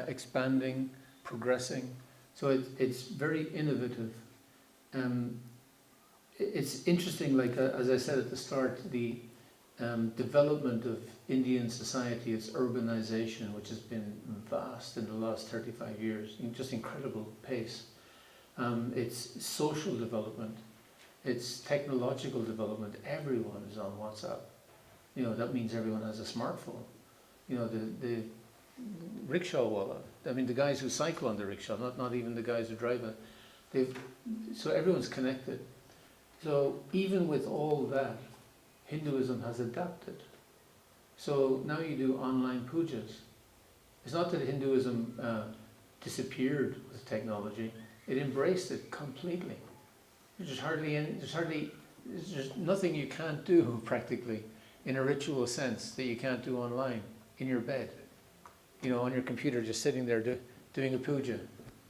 expanding, progressing. So it's very innovative. It's interesting, like as I said at the start, the development of Indian society, its urbanization, which has been vast in the last 35 years, just incredible pace. It's social development, it's technological development. Everyone is on WhatsApp. That means everyone has a smartphone. The rickshaw walla, the guys who cycle on the rickshaw, not even the guys who drive it. So everyone's connected. So even with all that, Hinduism has adapted. So now you do online pujas. It's not that Hinduism disappeared with technology. It embraced it completely. There's nothing you can't do practically in a ritual sense that you can't do online in your bed. On your computer, just sitting there doing a puja.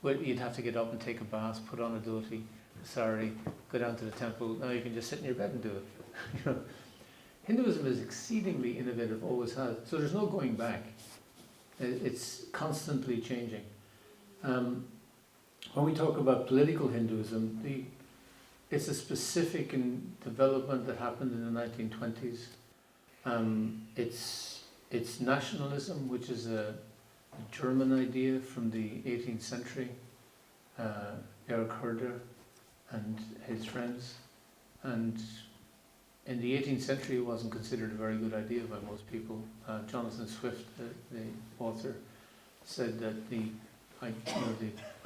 Well, you'd have to get up and take a bath, put on a dhoti, sari, go down to the temple. Now you can just sit in your bed and do it. Hinduism is exceedingly innovative, always has. So there's no going back. It's constantly changing. when we talk about political Hinduism, it's a specific development that happened in the 1920s. It's nationalism, which is a German idea from the 18th century, Erich Herder and his friends. And in the 18th century, it wasn't considered a very good idea by most people. Jonathan Swift, the author, said that the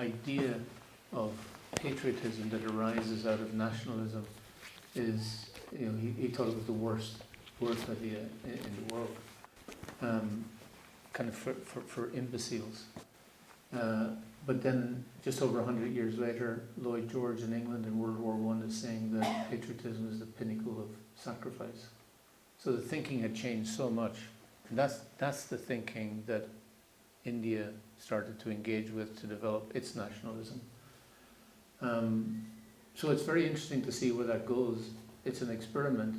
idea of patriotism that arises out of nationalism is, he thought it was the worst idea in the world, kind of for imbeciles. But then, just over 100 years later, Lloyd George in England in World War I is saying that patriotism is the pinnacle of sacrifice. So the thinking had changed so much, and that's the thinking that India started to engage with to develop its nationalism. So it's very interesting to see where that goes. It's an experiment.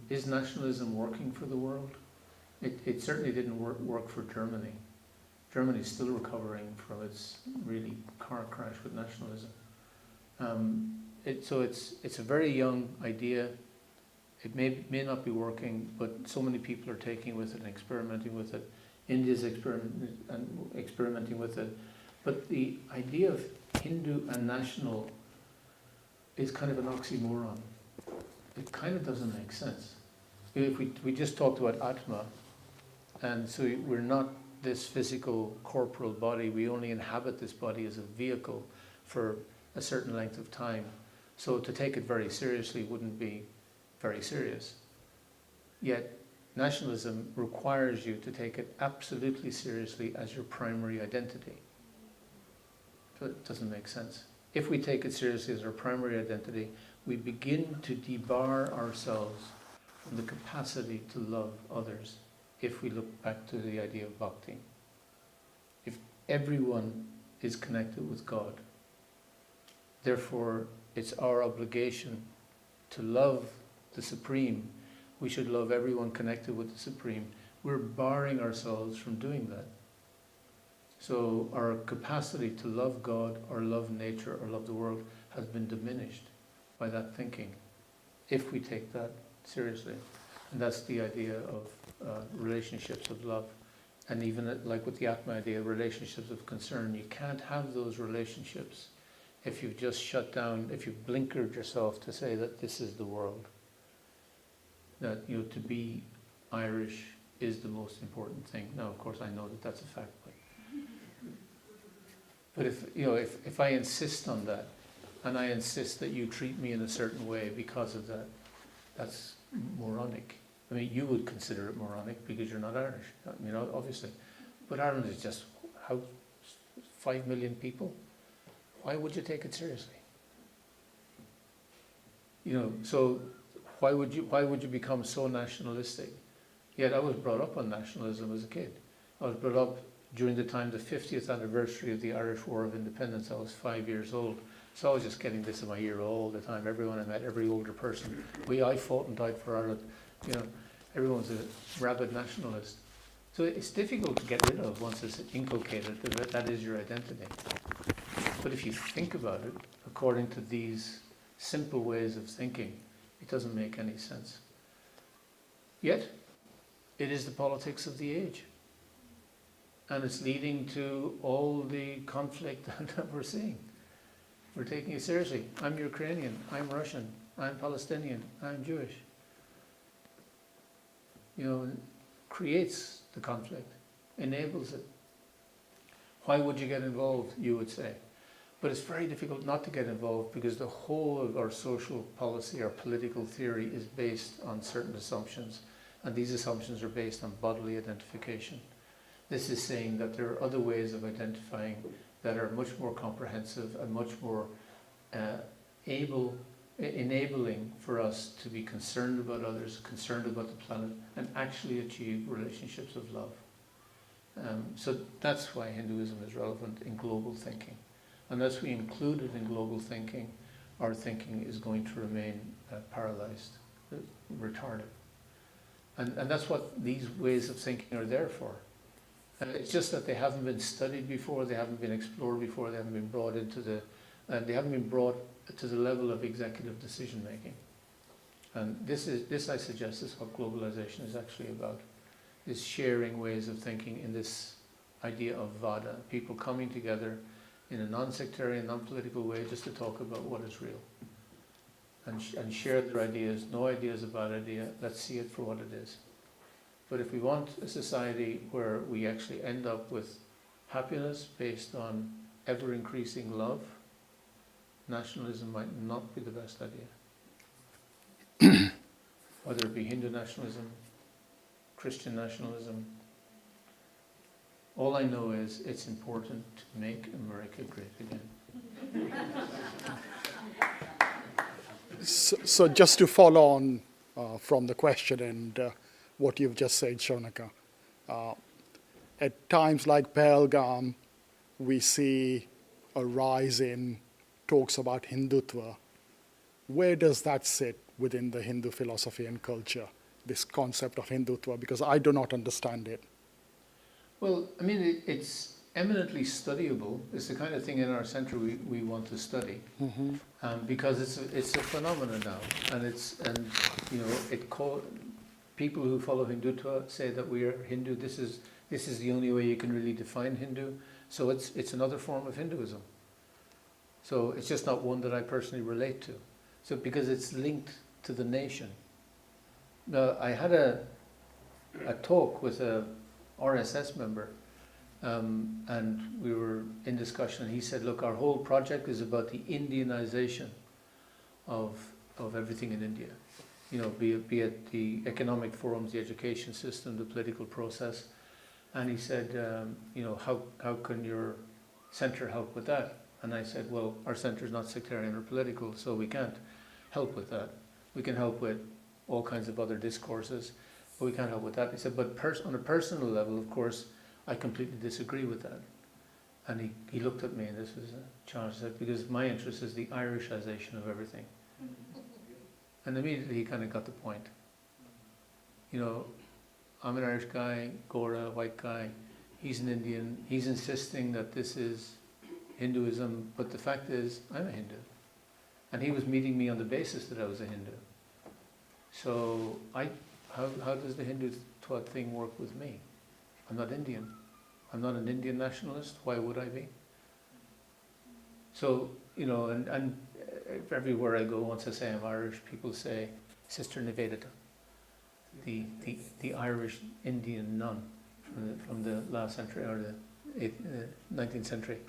Is nationalism working for the world? It certainly didn't work for Germany. Germany is still recovering from its really car crash with nationalism. So it's a very young idea. It may not be working, but so many people are taking with it and experimenting with it. India's experimenting with it. But the idea of Hindu and national is kind of an oxymoron. It kind of doesn't make sense. If we just talked about Atma, and so we're not this physical corporal body, we only inhabit this body as a vehicle for a certain length of time. So to take it very seriously wouldn't be very serious. Yet nationalism requires you to take it absolutely seriously as your primary identity. So it doesn't make sense. If we take it seriously as our primary identity, we begin to debar ourselves from the capacity to love others. If we look back to the idea of bhakti, if everyone is connected with God, therefore it's our obligation to love the Supreme. We should love everyone connected with the Supreme. We're barring ourselves from doing that. So our capacity to love God or love nature or love the world has been diminished by that thinking, if we take that seriously. And that's the idea of relationships of love. And even like with the Atma idea, relationships of concern. You can't have those relationships if you've just shut down, if you've blinkered yourself to say that this is the world. That, to be Irish is the most important thing. Now, of course, I know that that's a fact. But if I insist on that, and I insist that you treat me in a certain way because of that, that's moronic. I mean, you would consider it moronic because you're not Irish, obviously. But Ireland is just, 5 million people? Why would you take it seriously? So why would you become so nationalistic? Yet I was brought up on nationalism as a kid. I was brought up during the 50th anniversary of the Irish War of Independence. I was 5 years old. So I was just getting this in my ear all the time. Everyone I met, every older person, I fought and died for Ireland. Everyone's a rabid nationalist. So it's difficult to get rid of once it's inculcated that is your identity. But if you think about it, according to these simple ways of thinking, it doesn't make any sense. Yet, it is the politics of the age. And it's leading to all the conflict that we're seeing. We're taking it seriously. I'm Ukrainian, I'm Russian, I'm Palestinian, I'm Jewish. Creates the conflict, enables it. Why would you get involved, you would say? But it's very difficult not to get involved because the whole of our social policy, our political theory is based on certain assumptions. And these assumptions are based on bodily identification. This is saying that there are other ways of identifying that are much more comprehensive and much more enabling for us to be concerned about others, concerned about the planet, and actually achieve relationships of love. So that's why Hinduism is relevant in global thinking. Unless we include it in global thinking, our thinking is going to remain paralyzed, retarded. And that's what these ways of thinking are there for. It's just that they haven't been studied before, they haven't been explored before, they haven't been brought into they haven't been brought to the level of executive decision making. And this I suggest is what globalization is actually about, is sharing ways of thinking in this idea of vada, people coming together in a non-sectarian, non-political way just to talk about what is real. And share their ideas. No idea is a bad idea, let's see it for what it is. But if we want a society where we actually end up with happiness based on ever-increasing love, nationalism might not be the best idea. Whether it be Hindu nationalism, Christian nationalism. All I know is it's important to make America great again. So just to follow on from the question and what you've just said, Shaunaka, at times like Pahalgam, we see a rise in talks about Hindutva. Where does that sit within the Hindu philosophy and culture, this concept of Hindutva? Because I do not understand it. Well, I mean, it's eminently studyable. It's the kind of thing in our centre we want to study, because it's a phenomenon now, and you know people who follow Hindutva say that we are Hindu. This is the only way you can really define Hindu. So it's another form of Hinduism. So it's just not one that I personally relate to. So because it's linked to the nation. Now I had a talk with a RSS member, and we were in discussion. He said, "Look, our whole project is about the Indianization of everything in India. You know, be it the economic forums, the education system, the political process." And he said, "You know, how can your centre help with that?" And I said, "Well, our centre is not sectarian or political, so we can't help with that. We can help with all kinds of other discourses, but we can't help with that." He said, "But on a personal level, of course, I completely disagree with that." And he looked at me, and this was a challenge, said, "Because my interest is the Irishization of everything." And immediately he kind of got the point. You know, I'm an Irish guy, Gora, white guy, he's an Indian, he's insisting that this is Hinduism, but the fact is, I'm a Hindu. And he was meeting me on the basis that I was a Hindu. So how does the Hindu thing work with me? I'm not Indian. I'm not an Indian nationalist. Why would I be? So, you know, and everywhere I go, once I say I'm Irish, people say, Sister Nivedita, the Irish Indian nun from the last century, or the 19th century.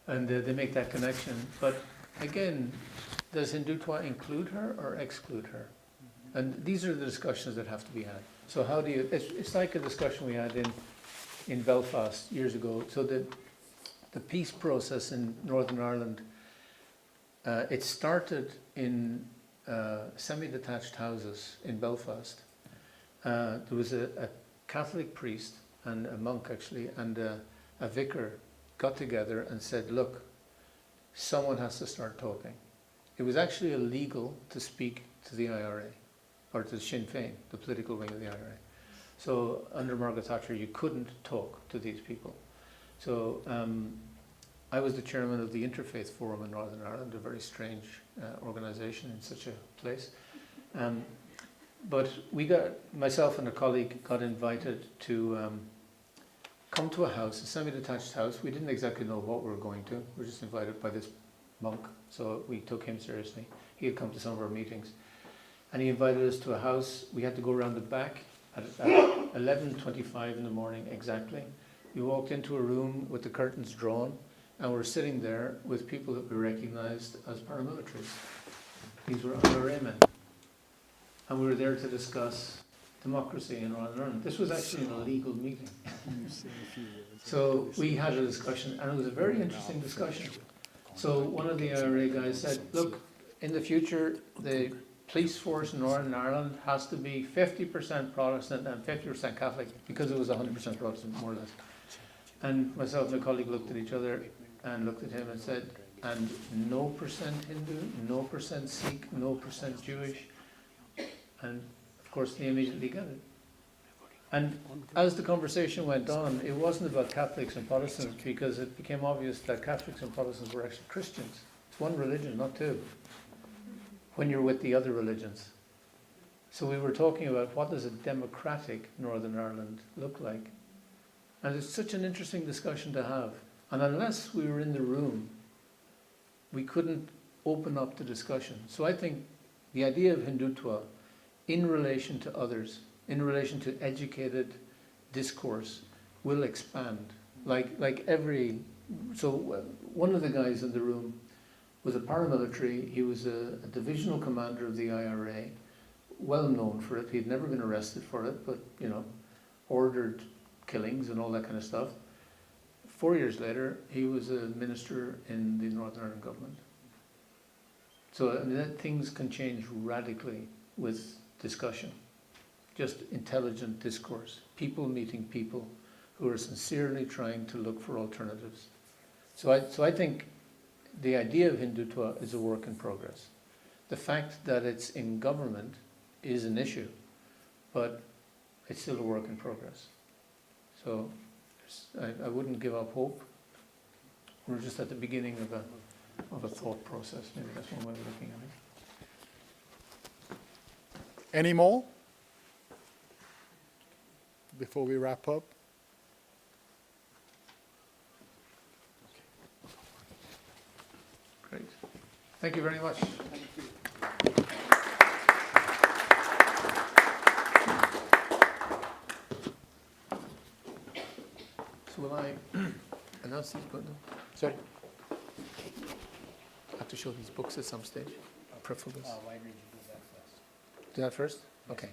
And they make that connection. But again, does Hindutva include her or exclude her? And these are the discussions that have to be had. So how do you, it's like a discussion we had in Belfast years ago. So the peace process in Northern Ireland, it started in semi-detached houses in Belfast. There was a Catholic priest and a monk actually, and a vicar got together and said, "Look, someone has to start talking." It was actually illegal to speak to the IRA, or to Sinn Féin, the political wing of the IRA. So under Margaret Thatcher, you couldn't talk to these people. So I was the chairman of the Interfaith Forum in Northern Ireland, a very strange organisation in such a place. But myself and a colleague got invited to come to a house, a semi-detached house. We didn't exactly know what we were going to. We were just invited by this monk, so we took him seriously. He had come to some of our meetings. And he invited us to a house. We had to go around the back at 11:25 in the morning exactly. We walked into a room with the curtains drawn, and we're sitting there with people that we recognized as paramilitaries. These were IRA men. And we were there to discuss democracy in Northern Ireland. This was actually an illegal meeting. So we had a discussion, and it was a very interesting discussion. So one of the IRA guys said, "Look, in the future, the police force in Northern Ireland has to be 50% Protestant and 50% Catholic," because it was 100% Protestant, more or less. And myself and a colleague looked at each other and looked at him and said, "And no percent Hindu, no percent Sikh, no percent Jewish?" And of course, they immediately got it. And as the conversation went on, it wasn't about Catholics and Protestants, because it became obvious that Catholics and Protestants were actually Christians. It's one religion, not two, when you're with the other religions. So we were talking about what does a democratic Northern Ireland look like. And it's such an interesting discussion to have. And unless we were in the room, we couldn't open up the discussion. So I think the idea of Hindutva in relation to others, in relation to educated discourse, will expand. So one of the guys in the room was a paramilitary. He was a divisional commander of the IRA, well known for it. He'd never been arrested for it, but, ordered killings and all that kind of stuff. 4 years later, he was a minister in the Northern Ireland government. So things can change radically with discussion. Just intelligent discourse. People meeting people who are sincerely trying to look for alternatives. So I think the idea of Hindutva is a work in progress. The fact that it's in government is an issue, but it's still a work in progress. So I wouldn't give up hope. We're just at the beginning of a thought process. Maybe that's one way of looking at it. Any more before we wrap up? Great. Thank you very much. So will I announce these books? Sorry. I have to show these books at some stage. Preface. Why did you do that first? Do that first? Okay.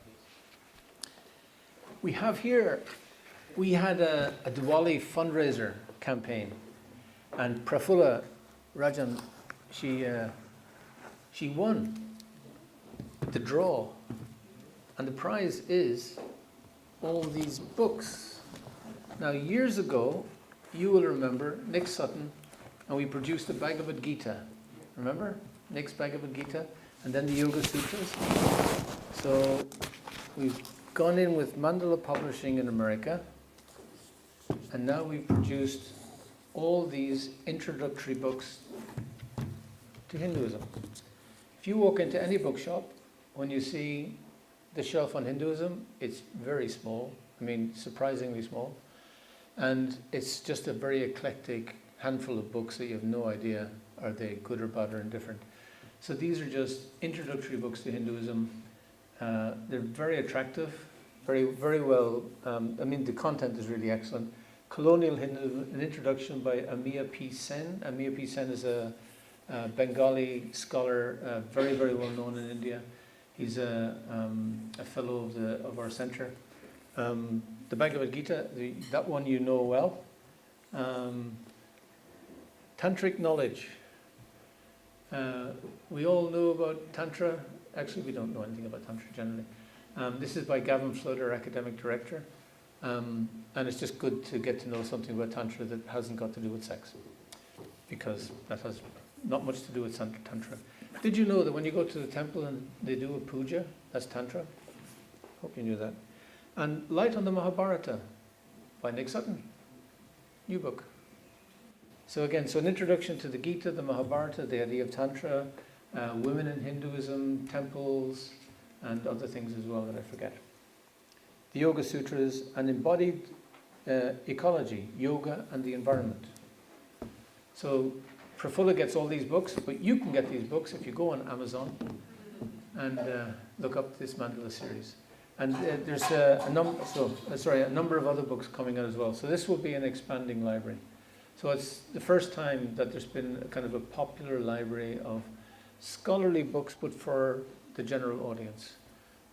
We have here, we had a Diwali fundraiser campaign, and Prafulla Rajan, she won the draw, and the prize is all these books. Now, years ago, you will remember Nick Sutton, and we produced the Bhagavad Gita. Remember Nick's Bhagavad Gita, and then the Yoga Sutras. So we've gone in with Mandala Publishing in America, and now we've produced all these introductory books to Hinduism. If you walk into any bookshop, when you see the shelf on Hinduism, it's very small. I mean, surprisingly small. And it's just a very eclectic handful of books that you have no idea are they good or bad or indifferent. So these are just introductory books to Hinduism. They're very attractive, very well. The content is really excellent. Colonial Hinduism, an introduction by Amiya P. Sen. Amiya P. Sen is a Bengali scholar, very well known in India. He's a fellow of our centre. The Bhagavad Gita, that one you know well. Tantric knowledge. We all know about Tantra. Actually, we don't know anything about Tantra generally. This is by Gavin Flood, our academic director. And it's just good to get to know something about Tantra that hasn't got to do with sex, because that has not much to do with Tantra. Did you know that when you go to the temple and they do a puja, that's Tantra? Hope you knew that. And Light on the Mahabharata by Nick Sutton, new book. So again, so an introduction to the Gita, the Mahabharata, the idea of Tantra, women in Hinduism, temples, and other things as well that I forget. The Yoga Sutras, and embodied ecology, yoga and the environment. So Prafulla gets all these books, but you can get these books if you go on Amazon and look up this Mandala series. And there's a number of other books coming out as well. So this will be an expanding library. So it's the first time that there's been a kind of a popular library of scholarly books, but for the general audience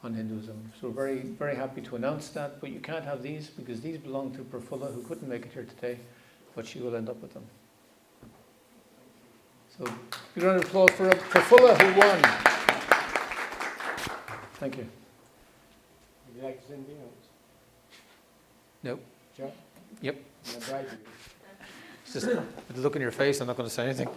on Hinduism. So very, very happy to announce that, but you can't have these because these belong to Prafulla, who couldn't make it here today, but she will end up with them. So big round of applause for Prafulla, who won. Thank you. Would you like to say anything else? No. Sure? Yep. I'm gonna drive you. It's just with the look in your face, I'm not going to say anything.